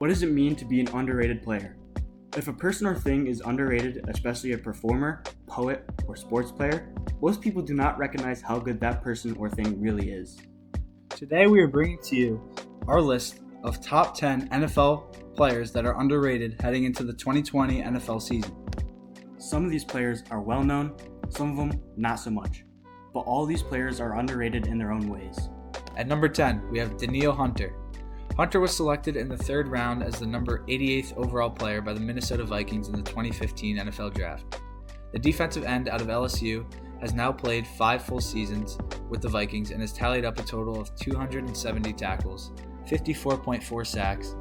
What does it mean to be an underrated player? If a person or thing is underrated, especially a performer, poet, or sports player, most people do not recognize how good that person or thing really is. Today we are bringing to you our list of top 10 NFL players that are underrated heading into the 2020 NFL season. Some of these players are well known, some of them not so much, but all these players are underrated in their own ways. At number 10, we have Danielle Hunter. Hunter was selected in the third round as the number 88th overall player by the Minnesota Vikings in the 2015 NFL Draft. The defensive end out of LSU has now played 5 full seasons with the Vikings and has tallied up a total of 270 tackles, 54.4 sacks,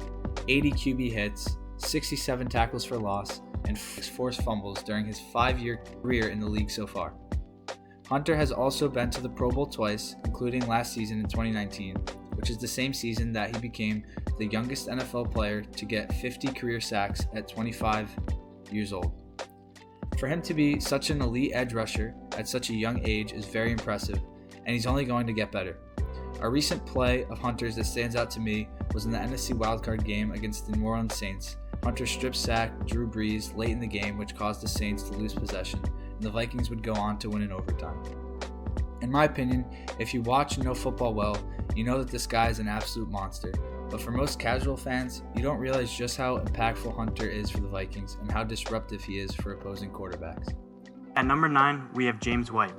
80 QB hits, 67 tackles for loss, and 6 forced fumbles during his 5-year career in the league so far. Hunter has also been to the Pro Bowl twice, including last season in 2019, which is the same season that he became the youngest NFL player to get 50 career sacks at 25 years old. For him to be such an elite edge rusher at such a young age is very impressive, and he's only going to get better. A recent play of Hunter's that stands out to me was in the NFC wildcard game against the New Orleans Saints. Hunter strip sacked Drew Brees late in the game, which caused the Saints to lose possession, and the Vikings would go on to win in overtime. In my opinion, if you watch and know football well, you know that this guy is an absolute monster. But for most casual fans, you don't realize just how impactful Hunter is for the Vikings and how disruptive he is for opposing quarterbacks. At number 9, we have James White.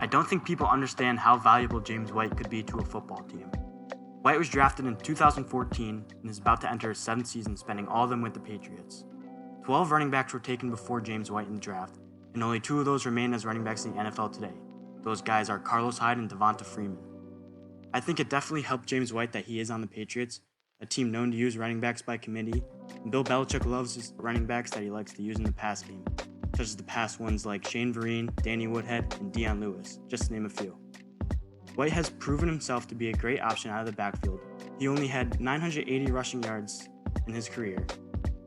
I don't think people understand how valuable James White could be to a football team. White was drafted in 2014 and is about to enter his 7th season, spending all of them with the Patriots. 12 running backs were taken before James White in the draft, and only 2 of those remain as running backs in the NFL today. Those guys are Carlos Hyde and Devonta Freeman. I think it definitely helped James White that he is on the Patriots, a team known to use running backs by committee, and Bill Belichick loves his running backs that he likes to use in the pass game, such as the past ones like Shane Vereen, Danny Woodhead, and Dion Lewis, just to name a few. White has proven himself to be a great option out of the backfield. He only had 980 rushing yards in his career,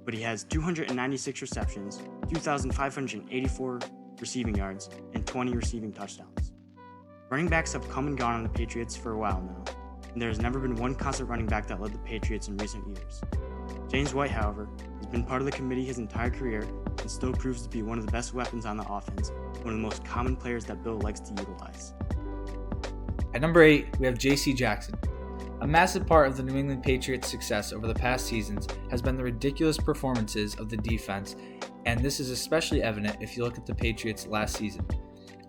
but he has 296 receptions, 2,584 receiving yards, and 20 receiving touchdowns. Running backs have come and gone on the Patriots for a while now, and there has never been one constant running back that led the Patriots in recent years. James White, however, has been part of the committee his entire career and still proves to be one of the best weapons on the offense, one of the most common players that Bill likes to utilize. At number 8, we have J.C. Jackson. A massive part of the New England Patriots' success over the past seasons has been the ridiculous performances of the defense, and this is especially evident if you look at the Patriots last season.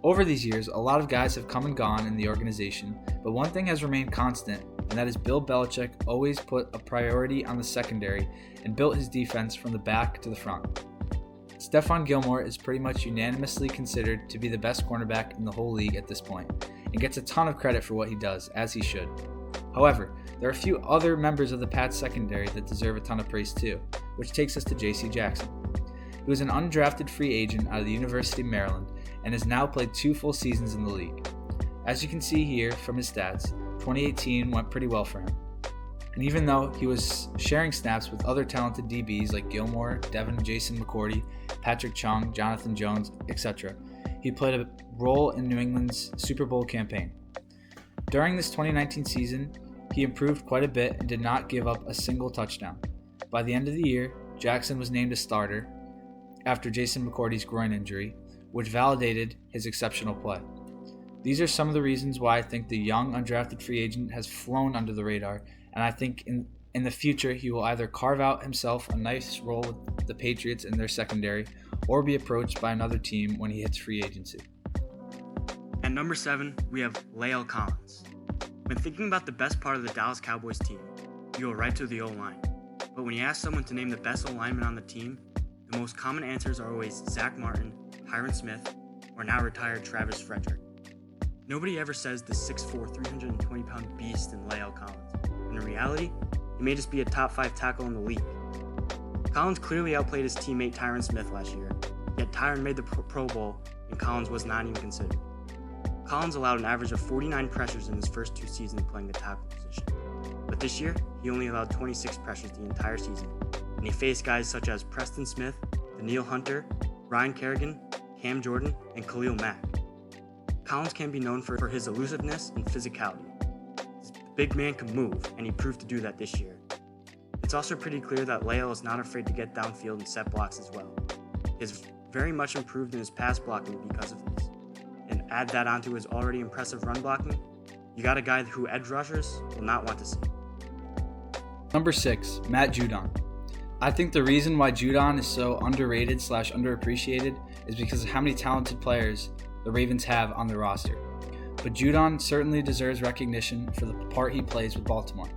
Over these years, a lot of guys have come and gone in the organization, but one thing has remained constant, and that is Bill Belichick always put a priority on the secondary and built his defense from the back to the front. Stephon Gilmore is pretty much unanimously considered to be the best cornerback in the whole league at this point, and gets a ton of credit for what he does, as he should. However, there are a few other members of the Pats secondary that deserve a ton of praise too, which takes us to J.C. Jackson. He was an undrafted free agent out of the University of Maryland and has now played 2 full seasons in the league. As you can see here from his stats, 2018 went pretty well for him. And even though he was sharing snaps with other talented DBs like Gilmore, Devin Jason McCourty, Patrick Chung, Jonathan Jones, etc., he played a role in New England's Super Bowl campaign. During this 2019 season, he improved quite a bit and did not give up a single touchdown. By the end of the year, Jackson was named a starter after Jason McCourty's groin injury, which validated his exceptional play. These are some of the reasons why I think the young undrafted free agent has flown under the radar, and I think in the future he will either carve out himself a nice role with the Patriots in their secondary or be approached by another team when he hits free agency. At number 7, we have La'el Collins. When thinking about the best part of the Dallas Cowboys team, you go right to the O-line. But when you ask someone to name the best O-lineman on the team, the most common answers are always Zach Martin, Tyron Smith, or now retired Travis Frederick. Nobody ever says the 6'4", 320-pound beast in La'el Collins. And in reality, he may just be a top 5 tackle in the league. Collins clearly outplayed his teammate Tyron Smith last year, yet Tyron made the Pro Bowl and Collins was not even considered. Collins allowed an average of 49 pressures in his first 2 seasons playing the tackle position. But this year, he only allowed 26 pressures the entire season, and he faced guys such as Preston Smith, Danielle Hunter, Ryan Kerrigan, Cam Jordan, and Khalil Mack. Collins can be known for his elusiveness and physicality. This big man can move, and he proved to do that this year. It's also pretty clear that Leo is not afraid to get downfield and set blocks as well. He has very much improved in his pass blocking because of this. And add that onto his already impressive run blocking, you got a guy who edge rushers will not want to see. Number 6, Matt Judon. I think the reason why Judon is so underrated / underappreciated is because of how many talented players the Ravens have on their roster. But Judon certainly deserves recognition for the part he plays with Baltimore.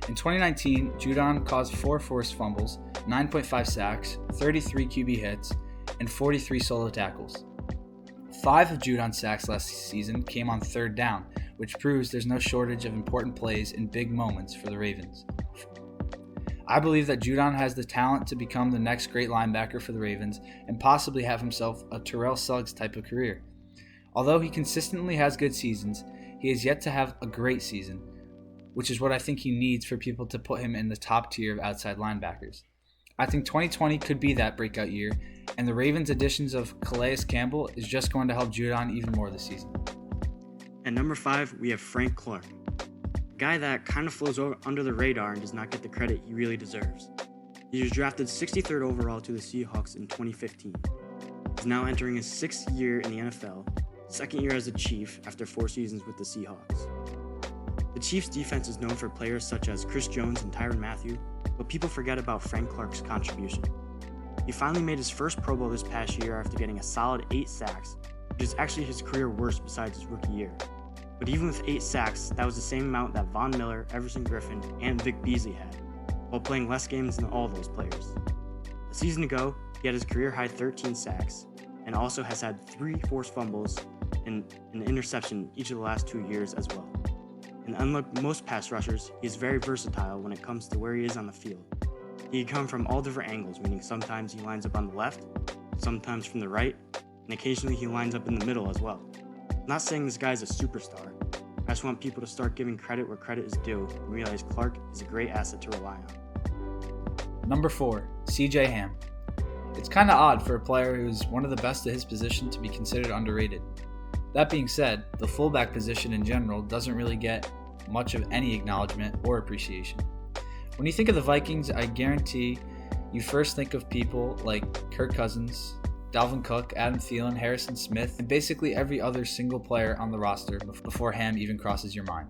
In 2019, Judon caused 4 forced fumbles, 9.5 sacks, 33 QB hits, and 43 solo tackles. 5 of Judon's sacks last season came on third down, which proves there's no shortage of important plays in big moments for the Ravens. I believe that Judon has the talent to become the next great linebacker for the Ravens and possibly have himself a Terrell Suggs type of career. Although he consistently has good seasons, he has yet to have a great season, which is what I think he needs for people to put him in the top tier of outside linebackers. I think 2020 could be that breakout year, and the Ravens' additions of Calais Campbell is just going to help Judon even more this season. At number 5, we have Frank Clark, a guy that kind of flows under the radar and does not get the credit he really deserves. He was drafted 63rd overall to the Seahawks in 2015. He's now entering his 6th year in the NFL, 2nd year as a Chief after 4 seasons with the Seahawks. The Chiefs' defense is known for players such as Chris Jones and Tyrann Mathieu, but people forget about Frank Clark's contribution. He finally made his first Pro Bowl this past year after getting a solid 8 sacks, which is actually his career worst besides his rookie year. But even with 8 sacks, that was the same amount that Von Miller, Everson Griffin, and Vic Beasley had, while playing less games than all those players. A season ago, he had his career-high 13 sacks, and also has had 3 forced fumbles and an interception each of the last 2 years as well. And unlike most pass rushers, he is very versatile when it comes to where he is on the field. He can come from all different angles, meaning sometimes he lines up on the left, sometimes from the right, and occasionally he lines up in the middle as well. I'm not saying this guy is a superstar. I just want people to start giving credit where credit is due and realize Clark is a great asset to rely on. Number 4, CJ Ham. It's kind of odd for a player who is one of the best at his position to be considered underrated. That being said, the fullback position in general doesn't really get much of any acknowledgement or appreciation. When you think of the Vikings, I guarantee you first think of people like Kirk Cousins, Dalvin Cook, Adam Thielen, Harrison Smith, and basically every other single player on the roster before Ham even crosses your mind.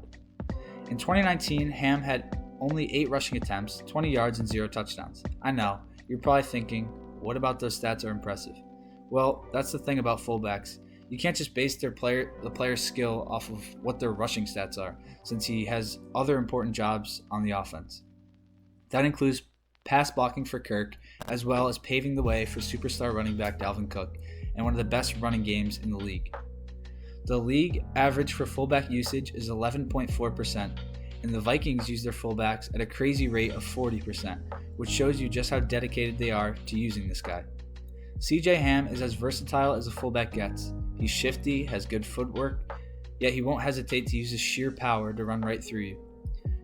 In 2019, Ham had only 8 rushing attempts, 20 yards, and 0 touchdowns. I know, you're probably thinking, what about those stats are impressive? Well, that's the thing about fullbacks. You can't just base the player's skill off of what their rushing stats are, since he has other important jobs on the offense. That includes pass blocking for Kirk, as well as paving the way for superstar running back Dalvin Cook, and one of the best running games in the league. The league average for fullback usage is 11.4%, and the Vikings use their fullbacks at a crazy rate of 40%, which shows you just how dedicated they are to using this guy. CJ Ham is as versatile as a fullback gets. He's shifty, has good footwork, yet he won't hesitate to use his sheer power to run right through you.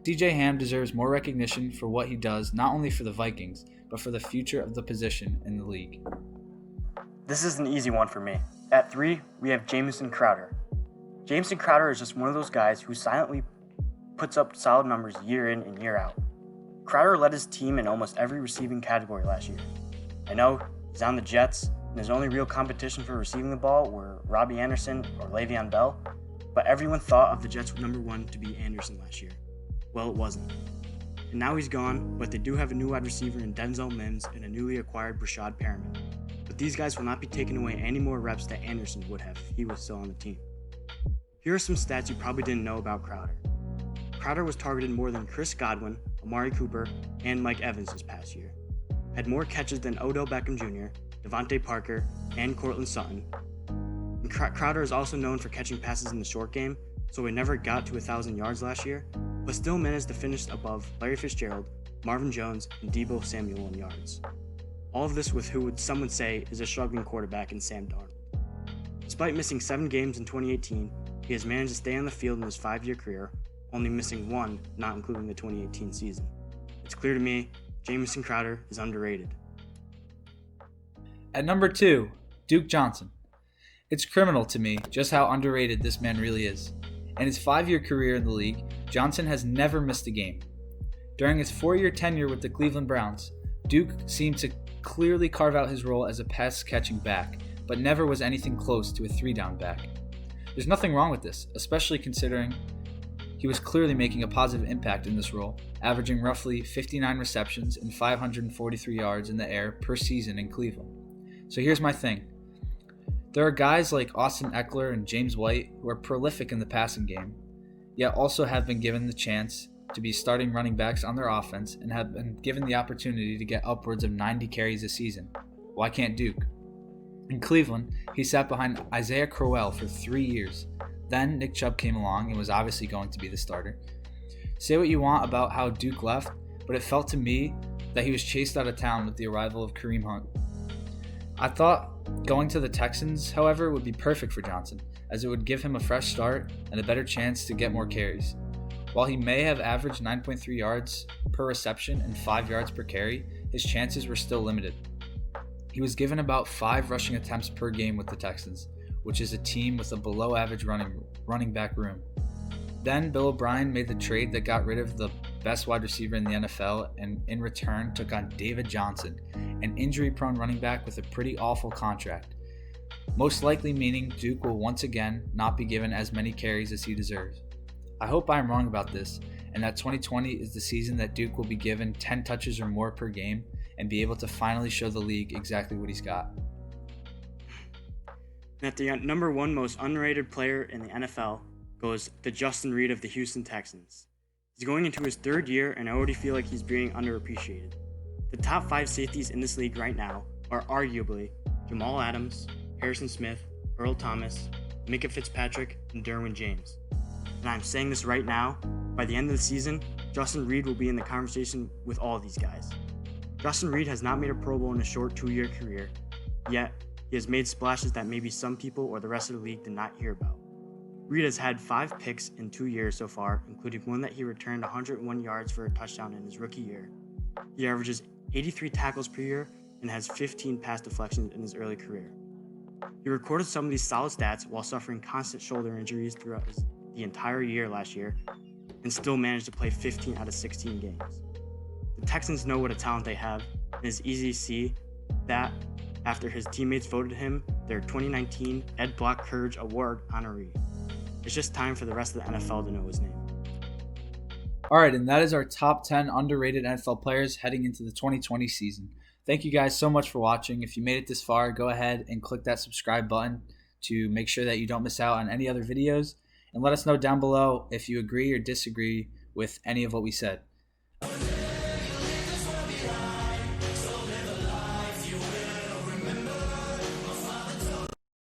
CJ Ham deserves more recognition for what he does, not only for the Vikings, but for the future of the position in the league. This is an easy one for me. At 3, we have Jameson Crowder. Jameson Crowder is just one of those guys who silently puts up solid numbers year in and year out. Crowder led his team in almost every receiving category last year. I know he's on the Jets, and his only real competition for receiving the ball were Robbie Anderson or Le'Veon Bell, but everyone thought of the Jets' number 1 to be Anderson last year. Well, it wasn't. And now he's gone, but they do have a new wide receiver in Denzel Mims and a newly acquired Brashad Perriman. But these guys will not be taking away any more reps that Anderson would have if he was still on the team. Here are some stats you probably didn't know about Crowder. Crowder was targeted more than Chris Godwin, Amari Cooper, and Mike Evans this past year. Had more catches than Odell Beckham Jr., Devontae Parker, and Courtland Sutton. And Crowder is also known for catching passes in the short game, so he never got to 1,000 yards last year, but still managed to finish above Larry Fitzgerald, Marvin Jones, and Deebo Samuel in yards. All of this with who some would say is a struggling quarterback in Sam Darnold. Despite missing 7 games in 2018, he has managed to stay on the field in his 5-year career, only missing 1, not including the 2018 season. It's clear to me, Jameson Crowder is underrated. At number 2, Duke Johnson. It's criminal to me just how underrated this man really is. In his 5-year career in the league, Johnson has never missed a game. During his 4-year tenure with the Cleveland Browns, Duke seemed to clearly carve out his role as a pass-catching back, but never was anything close to a 3-down back. There's nothing wrong with this, especially considering he was clearly making a positive impact in this role, averaging roughly 59 receptions and 543 yards in the air per season in Cleveland. So here's my thing. There are guys like Austin Eckler and James White who are prolific in the passing game, yet also have been given the chance to be starting running backs on their offense and have been given the opportunity to get upwards of 90 carries a season. Why can't Duke? In Cleveland, he sat behind Isaiah Crowell for 3 years. Then Nick Chubb came along and was obviously going to be the starter. Say what you want about how Duke left, but it felt to me that he was chased out of town with the arrival of Kareem Hunt. I thought going to the Texans, however, would be perfect for Johnson, as it would give him a fresh start and a better chance to get more carries. While he may have averaged 9.3 yards per reception and 5 yards per carry, his chances were still limited. He was given about 5 rushing attempts per game with the Texans, which is a team with a below-average running back room. Then Bill O'Brien made the trade that got rid of the best wide receiver in the NFL and in return took on David Johnson, an injury-prone running back with a pretty awful contract, most likely meaning Duke will once again not be given as many carries as he deserves. I hope I am wrong about this, and that 2020 is the season that Duke will be given 10 touches or more per game and be able to finally show the league exactly what he's got. And at the number 1 most underrated player in the NFL goes the Justin Reid of the Houston Texans. He's going into his 3rd year, and I already feel like he's being underappreciated. The top 5 safeties in this league right now are arguably Jamal Adams, Harrison Smith, Earl Thomas, Micah Fitzpatrick, and Derwin James. And I'm saying this right now, by the end of the season, Justin Reid will be in the conversation with all of these guys. Justin Reid has not made a Pro Bowl in a short 2-year career, yet he has made splashes that maybe some people or the rest of the league did not hear about. Reid has had 5 picks in 2 years so far, including one that he returned 101 yards for a touchdown in his rookie year. He averages 83 tackles per year and has 15 pass deflections in his early career. He recorded some of these solid stats while suffering constant shoulder injuries throughout the entire year last year and still managed to play 15 out of 16 games. The Texans know what a talent they have, and it's easy to see that after his teammates voted him their 2019 Ed Block Courage Award honoree. It's just time for the rest of the NFL to know his name. Alright, and that is our top 10 underrated NFL players heading into the 2020 season. Thank you guys so much for watching. If you made it this far, go ahead and click that subscribe button to make sure that you don't miss out on any other videos. And let us know down below if you agree or disagree with any of what we said.